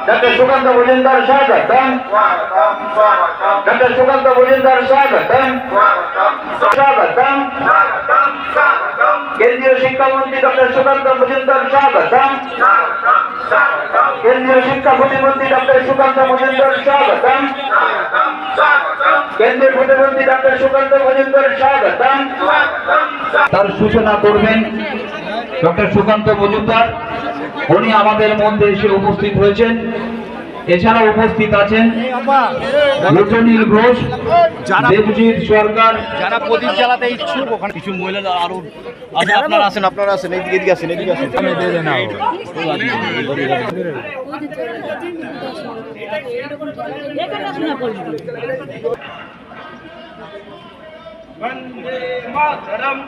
Doctor Sukanta Majumdar स्वागतम doctor Sukanta Majumdar स्वागतम स्वागतम केंद्रीय शिक्षा मंत्री डॉक्टर सुकांत मजुमदार स्वागतम केंद्रीय शिक्षा প্রতিমন্ত্রী डॉक्टर सुकांत मजुमदार स्वागतम केंद्रीय প্রতিমন্ত্রী डॉक्टर सुकांत मजुमदार स्वागतम তার সূচনা করবেন ডক্টর সুকান্ত মজুমদার। উনি আমাদের মধ্যে এসে উপস্থিত হয়েছেন। এছাড়া উপস্থিত আছেন লোচনীল ঘোষ, দেবজিৎ সরকার, যারা প্রদীপ জ্বালাতে ইচ্ছুক ওখানে কিছু মহিলা আরো আপনারা আছেন এদিকে আসেন वंदे मातरम